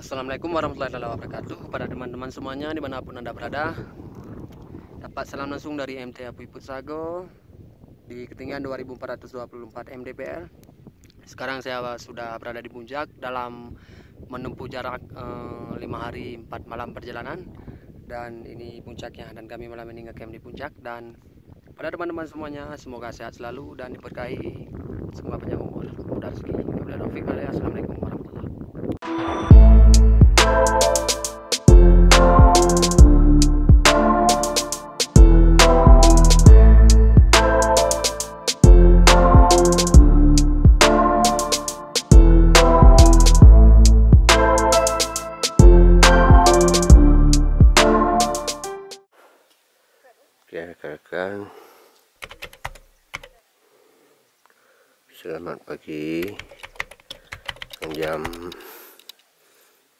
Assalamualaikum warahmatullahi wabarakatuh. Kepada teman-teman semuanya dimanapun Anda berada, dapat salam langsung dari MT Apui Putsago di ketinggian 2424 mdpl. Sekarang saya sudah berada di puncak dalam menempuh jarak 5 hari 4 malam perjalanan. Dan ini puncaknya, dan kami malam ini ngecamp di puncak. Dan pada teman-teman semuanya, semoga sehat selalu dan diberkahi, semua panjang umur, mudah rezeki. Assalamualaikum warahmatullahi wabarakatuh. Rekan-rekan, selamat pagi. Jam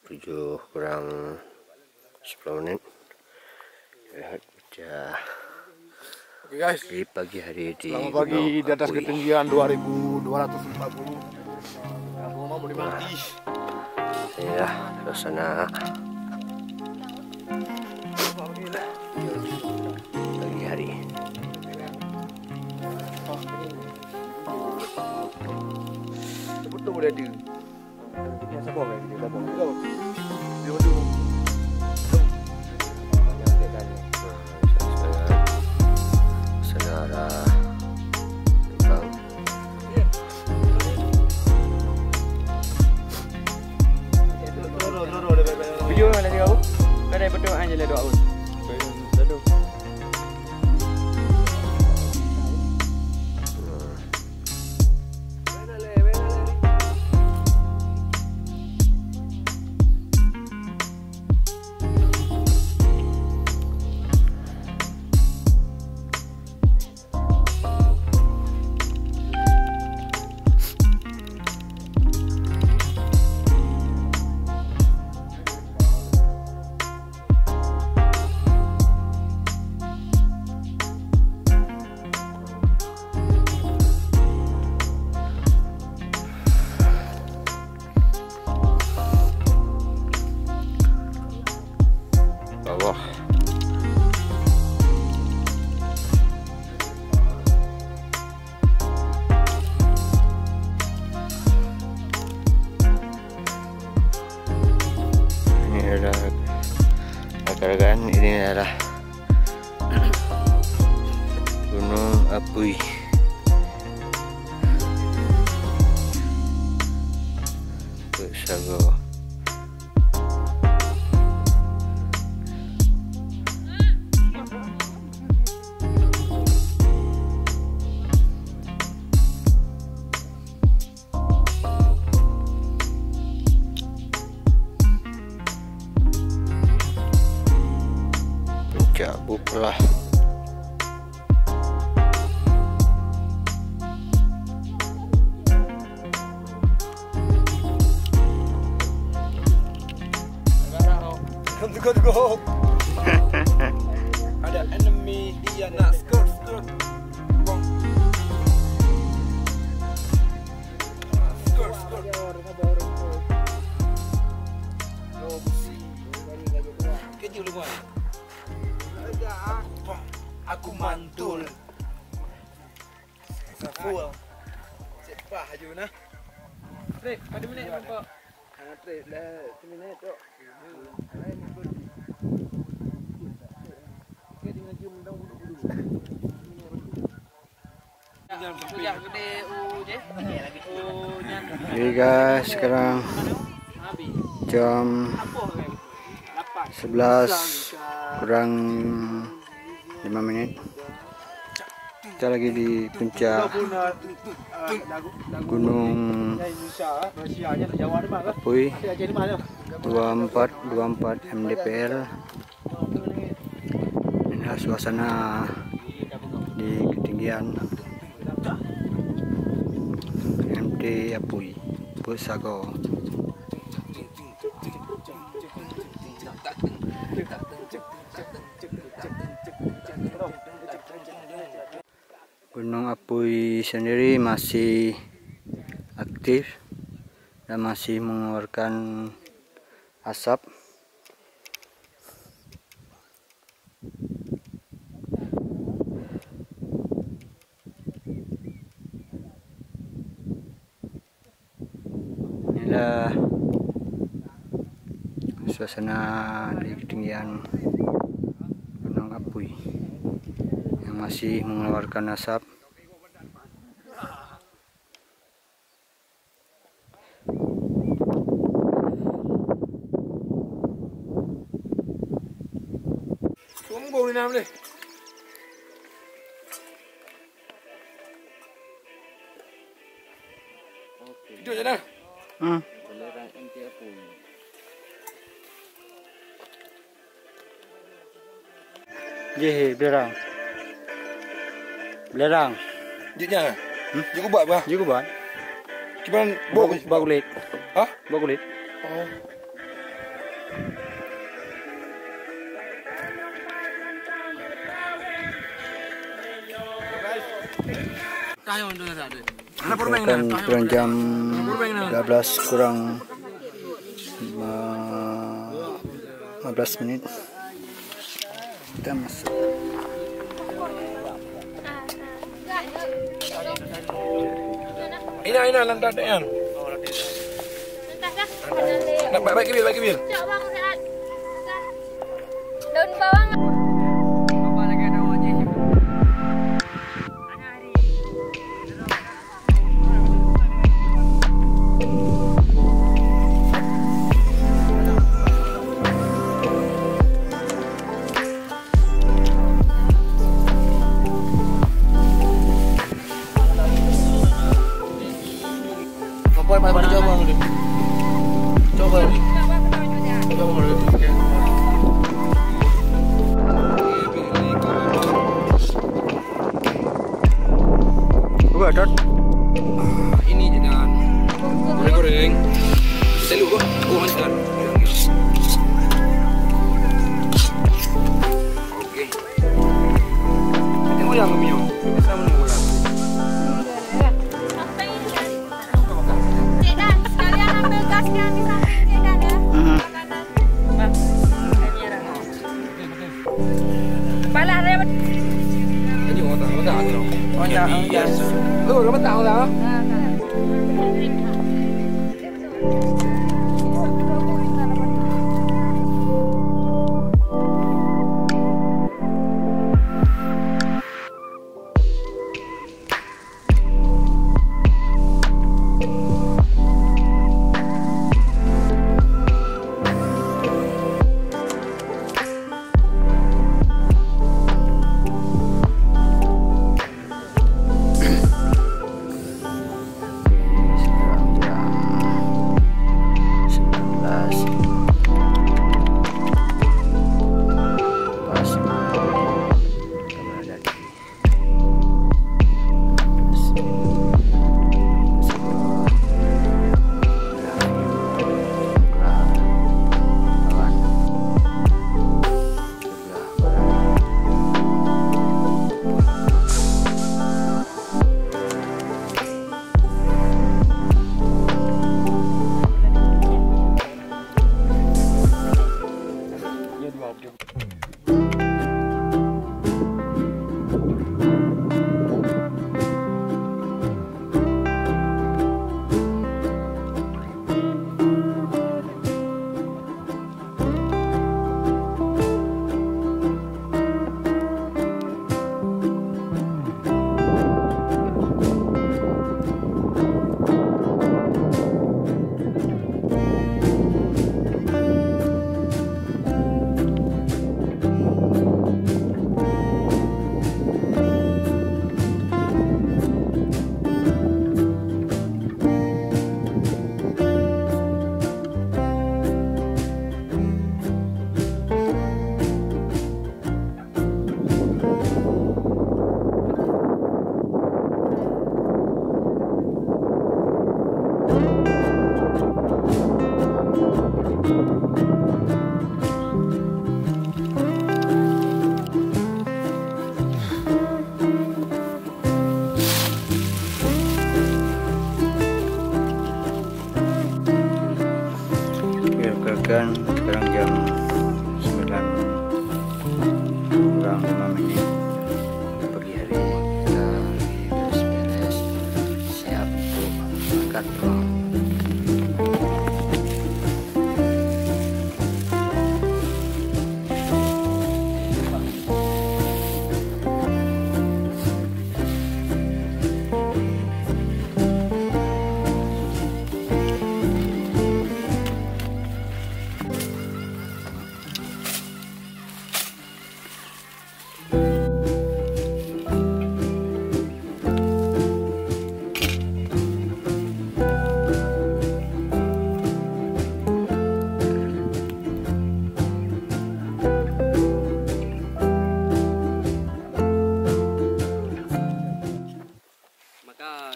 7 kurang 10 menit. Lihat pecah. Oke guys, di pagi hari di selamat pagi di atas ketinggian 2250. Rumah mau dimati. Ya, suasana pagi hari. Betul boleh ada. Yang siapa orang dia dah bawa. Dia betul. Saudara Bang. Video mana dia kau? Kan ada betul aja le doa. Betul. Bawah. Ini adalah rekan-rekan, ini adalah Gunung Apui. Putsago. Cabut lah. Tunggu. Ada enemy dia nak skirt. Bang. Skirt. No busi. Kerja dulu kan. Aku mantul. Full. Cepat aja nah. Trip, ada minit nampak. Trip dah 1 minit tok. Sejak gede je. Jadi guys, sekarang jam 11 kurang 5 menit. Kita lagi di puncak Gunung Apui 2424 mdpl. Inilah suasana di ketinggian MT Apui Putsago. Gunung Apui sendiri masih aktif dan masih mengeluarkan asap. Inilah suasana di ketinggian Gunung Apuy yang masih mengeluarkan asap. Tunggu ni nam deh. Itu je dah. Belerang MT Apuy. Jih, belerang. Belerang. Jiknya. Jik buat apa? Juga buat. Gimana? Bawa kulit. Hah? Bawa kulit. Oh. Kan kurang jam 12 kurang 15 menit kita masuk. Ina lantar yan. Nak baik bil. Daun bawang. Ini je dan goreng. Telur kok. Oh, hantar. Okey. Tengok yang minum. Sama ni bola. Cik Dan, sekalian ambil gas yang di samping Cik Dan ya. Makanan. Bang, ini ada. Kepala dia. Ini otak tu. Otak. Lu apa tahu lah? lanjutkan sekarang jam 9 kurang 5 menit. Pagi hari kita lagi beres-beres, siap untuk angkat drone.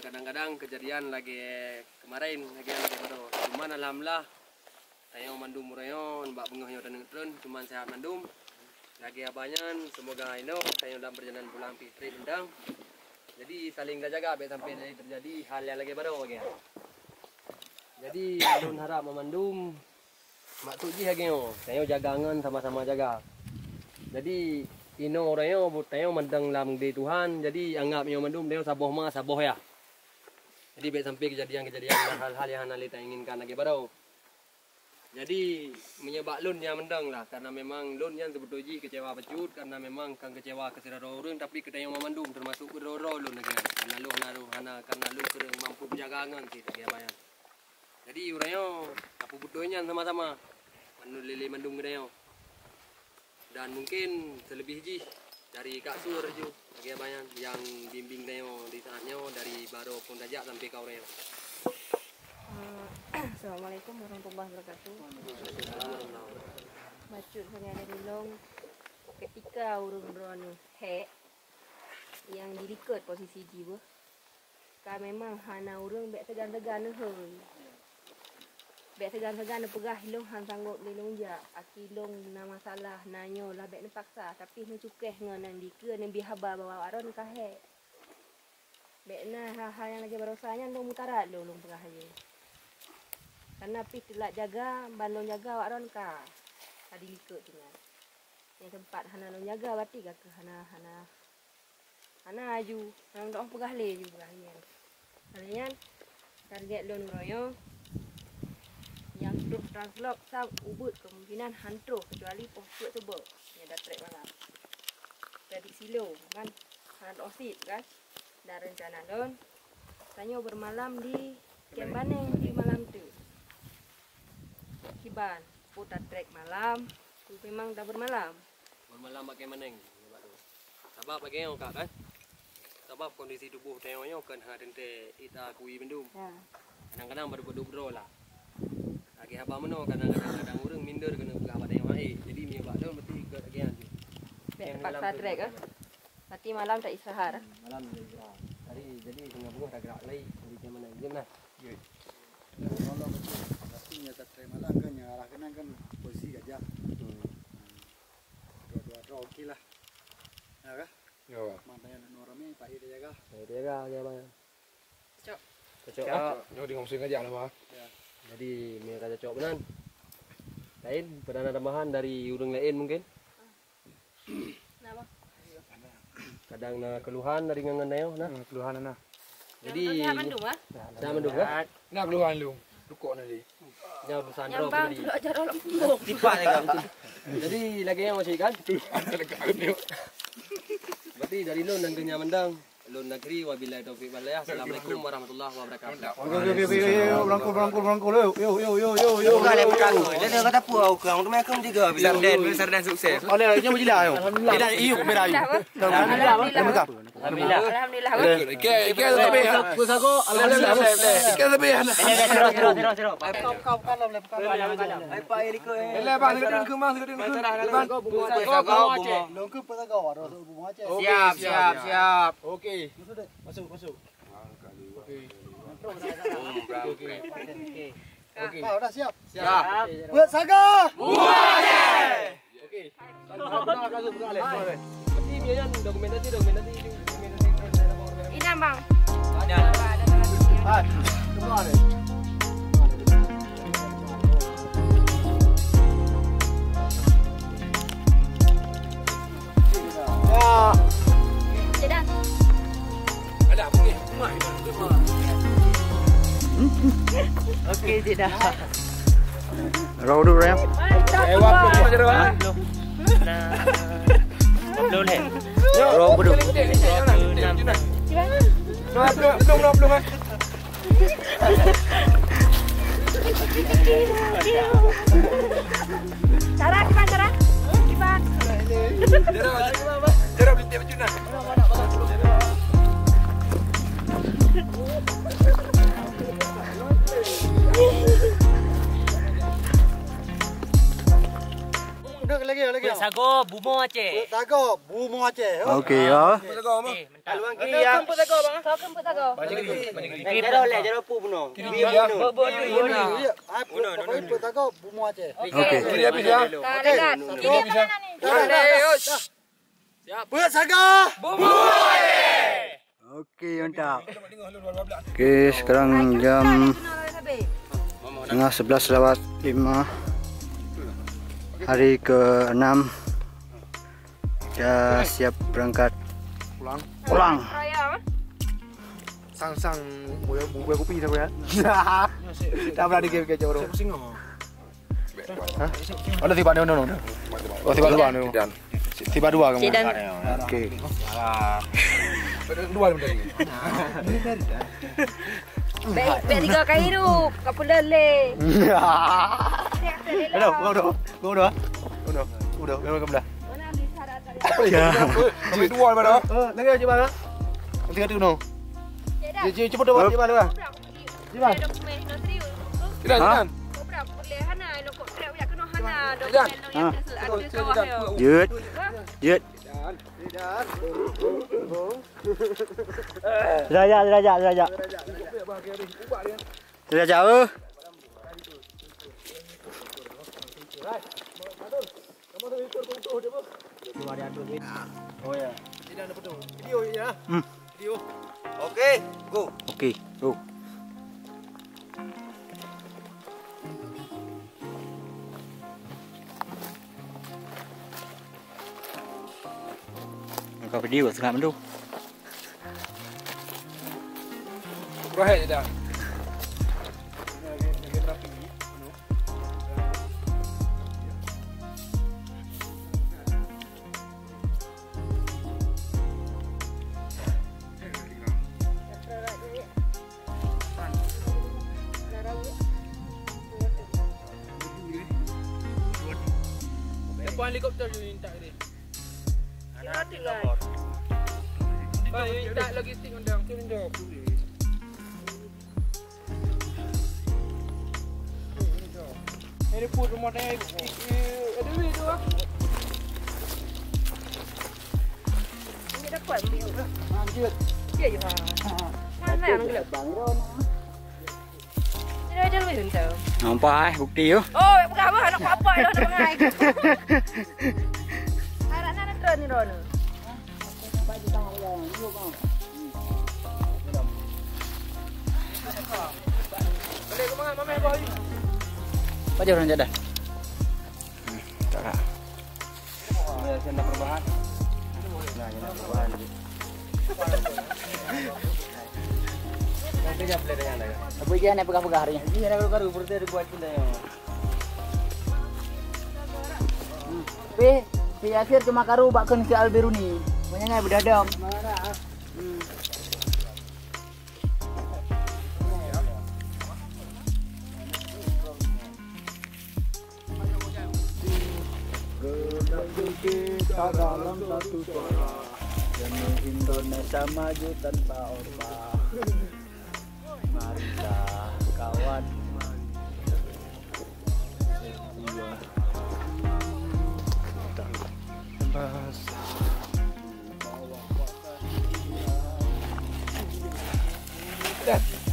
Kadang-kadang kejadian lagi kemarin lagi baru. Cuman alhamdulillah tayo mandum murayon mbak bengahnya dan ngetron cuman sehat mandum. Lagi abanyan semoga ino tayo dalam perjalanan pulang fitri dendang. Jadi saling jaga sampai terjadi hal yang lagi baru lagi. Jadi alun harap memandum mak tuji lagi yo. Tayo jagangan sama-sama jaga. Jadi ino orayo tayo mandang lam di Tuhan. Jadi anggap yo mandum tayo saboh mah saboh ya. Jadi baik sampai kejadian-kejadian hal-hal yang kita inginkan lagi baru. Jadi menyebab lun yang mendang lah karena memang lun yang sebetulnya kecewa pecut karena memang kan kecewa ke sira orang tapi kita yang memandum termasuk ro lun lagi karena lu karena lu kurang mampu penjagaan sih tak bayang. Jadi urangnya apa butuhnya sama-sama menulili mandum kita dan mungkin selebih ji dari Kak Sur ju lagi banyak yang bimbing Neo di saatnya dari baru pun dajak sampai kau Neo. Assalamualaikum warahmatullahi wabarakatuh. Macut hanya dari long ketika urung drone yang diliket posisi jiwa. Ka memang hana urung bek tegan-tegan heuy. Bek segan-segan pegah hilong han sanggup lilong ja akilong na masalah nanyo lah bek paksa tapi nu cukeh ngan dikeun yang bihaba bawa aron kahe bek na hal yang lagi barosanya ndong mutara lulung pegah aja karena pi tilak jaga bandong jaga aron ka tadi likut dengan yang tempat hana long jaga bati ka hana aju nang dong pegah le juga kalian target lon royo yang truk translok sam ubud kemungkinan hantu kecuali pokok tebal yang dah trek malam prediksi lo kan hantu osit kan dan rencana don tanya bermalam di Kembaneng di malam tu Kiban putar trek malam tu memang dah bermalam pakai meneng sebab bagi yang kak kan sebab kondisi tubuh tengoknya kan hadente ita kui bendum kadang-kadang baru berdua lah lagi apa meno kadang-kadang urang minder kena pegawai yang mai. Jadi mi bak daun mesti ke agian tu. Paksa trek ah. Mati malam tak istirahat. Malam tak istirahat. Jadi tengah buah dah gerak lagi dari mana jam lah. Ya. Kalau mesti nyata trek malam kan yang arah kanan kan posisi gajah. Dua-dua okey lah. Ya kah? Ya. Mantanya norame Pak Ida jaga. Dia jaga dia bang. Cocok. Yo di ngomong gajah lah, Pak. Ya. Jadi mereka cocok benar. Lain perdana tambahan dari urang lain mungkin. Kenapa? Kadang na keluhan dari ngangan nayo nah. Keluhan nah. Jadi yang mandum ah. Saya mandum kan? Nah keluhan lu. Lukok nanti. Nya urusan Yang roh bang tadi. tu ajar orang punggung. Tipak jaga. Jadi lagi yang masih kan? Berarti dari lon dan genya mendang. Lon negeri wabillahi taufik wal hidayah. Assalamualaikum warahmatullahi wabarakatuh. Berangkul. Yo. Bukan berangkul. Dia kata apa orang tu mereka juga bila sarden sukses. Oleh nya menjilah yo. Tidak iu merah. Alhamdulillah. Alhamdulillah. Ke lebih. Pusago alhamdulillah. Ke lebih. Terus. Kau kalau boleh kalau. Ai Pak Eriko. Ele bang dekat ke mang dekat ke. Longku pusago ada bunga aja. Siap. Okey. Masuk. Okey. Okey. Dah siap. Buat saga. Okey. Berarti biayan dokumentasi. Inam bang. Hai. Semua ada. Okey tidak. Raw dulu ya. Lewat belum aja dah. Belum leh. Raw dulu. Belum. Cara gimana cara? Gimana? Jarang beli tiap cuna. Sago bumo Aceh. Okey ya. Haluan kiri ya. Kau kemput aku. Jaro leh, jaro pu buno. Kiri ya. Okey. Kiri habis ya. Dekat. Kiri apa mana nih? Okey, mantap. Okey, sekarang jam setengah 11:05. Hari ke-6. Dah siap berangkat pulang. Sang buku kopi tak ya? Tak pernah di game orang. Ada tiba no. Oh tiba dua no. Tiba dua kamu. Okey. Dua benda ni. Baik 3 kali tu. Kau lele. Udah. Memang kamu dah. Mana ambil syarat tadi? Apa ya? Sampai dua mana? Lagi aja mana? Tiga tu no. Cepat dah buat mana? Gimana? Dokumen no serius. Jangan. Kau berapa boleh hana? Lo kau berapa ya kena hana dokumen lo yang ada kawah yo. Jut. Derajat. Derajat apa? Video ya. Video. Okey, go. Kau video sangat mendu. Berakhir dah. Depan helikopter je minta dia. Ada tinggal. Oh, minta logistik undang tu jawab. Ini pun rumah dia ada duit tu ah. Ini dah kuat ambil. Ya je ha. Mana yang gelap? Ini ada lebih hentak. Nampak bukti yo. Oh, bukan apa nak apa dah nak pengai. Harap nak turun ni Ron. Boleh ke mana mama boy? Baca orang jadah. Tak lah. Saya perubahan. Kerja boleh dengan lagi. Apa dia nak pegang-pegang harinya? Ini nak baru berarti ada buat pun dah. Pi akhir cuma karu bakkan ke Alberuni. Banyak berdadam. Kita dalam satu suara demi Indonesia maju tanpa orba. Marilah kawan.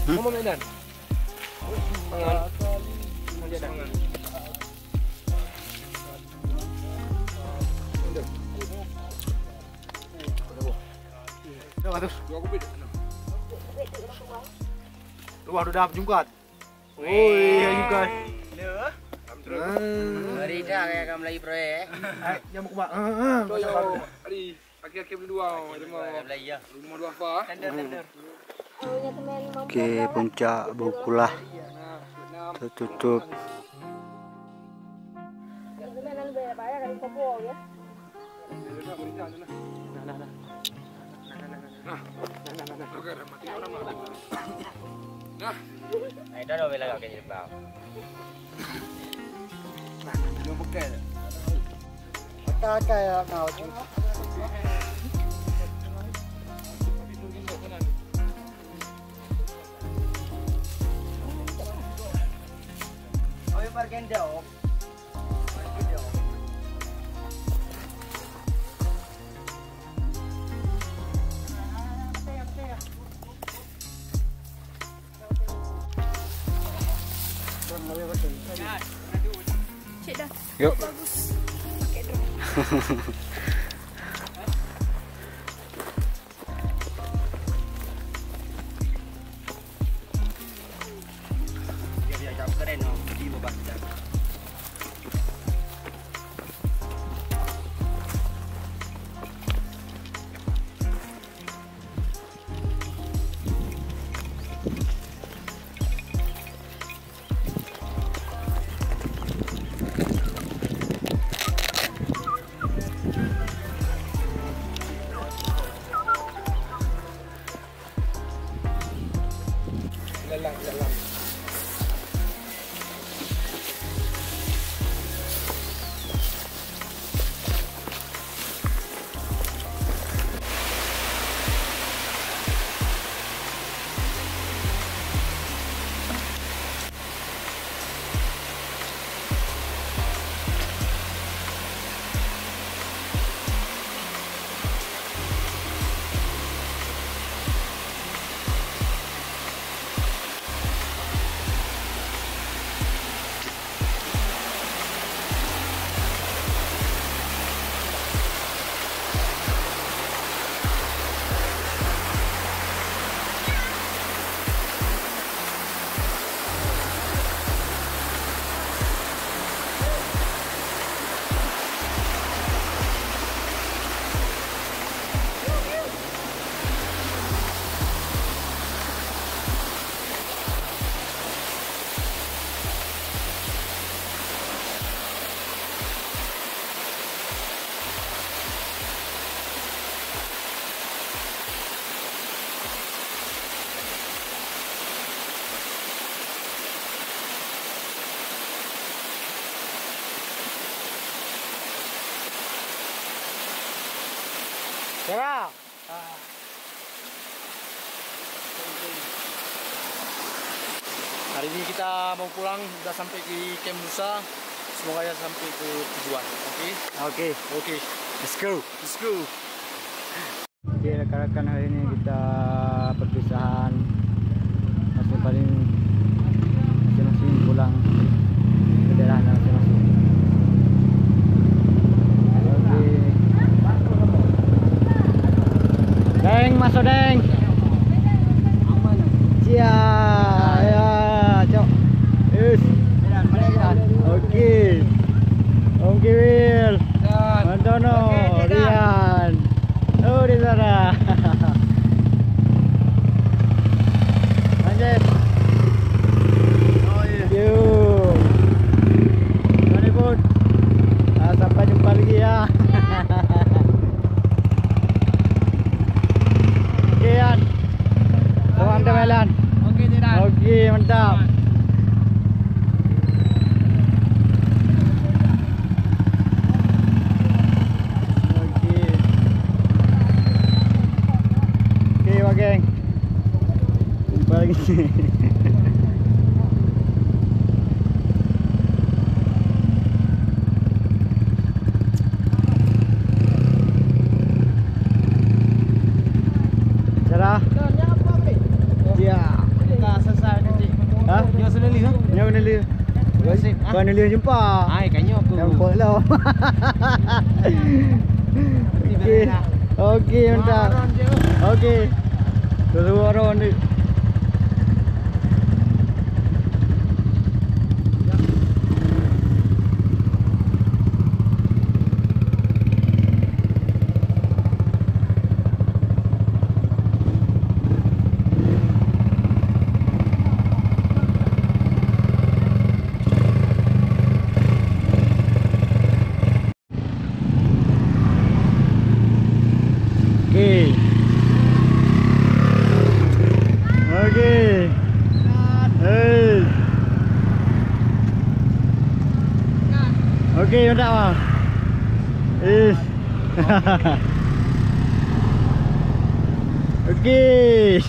Mama Medan. Tangan. Dia tangan. Dah tu. Dua kopi. Luar dah jungkat. Oi, jungkat. Hari dah kayak kamu lagi proyek. Yang mau kuat. Hari akhir-akhir berdua. Lagi ya. Rumah dua apa? Tender. Okey, puncak Bukulah. tertutup. Dah dah bela kau jadi bau. Belum pekai. Kayak kau. Kau pergi jauh. Cik dah. Yuk. Bagus. Pakai drone. Biar jauh keren oh. Di bawah dah. Lelang. Cerah. Hari ini kita mau pulang, udah sampai di Camp Nusa. Semoga ya sampai ke tujuan. Oke? Oke. Let's go. Let's go. Oke rekan-rekan, hari ini kita perpisahan masing-masing pulang ke daerah masing-masing. Oke. Deng, masuk deng. Cia, ya, cok. Yes. Oke. Om Kiwil. Mantono, Rian. Oh, di sana. Lanjut. Oh iya. Yuk. Mari Bud. Sampai jumpa lagi ya. Oke, Yan. Selamat jalan. Okey tidak. Oke, mantap. Geng, jumpa lagi. Cerah. Ya. Dah selesai nanti. Hah? Yang sudah lihat. Yang mana lihat? Kau ni lihat jumpa. Ai kayaknya aku. Nampak lah. Okey. Okey, mantap. Okey. Terus orang ni. Okey. Hei. Okey, mantap ah. Okey.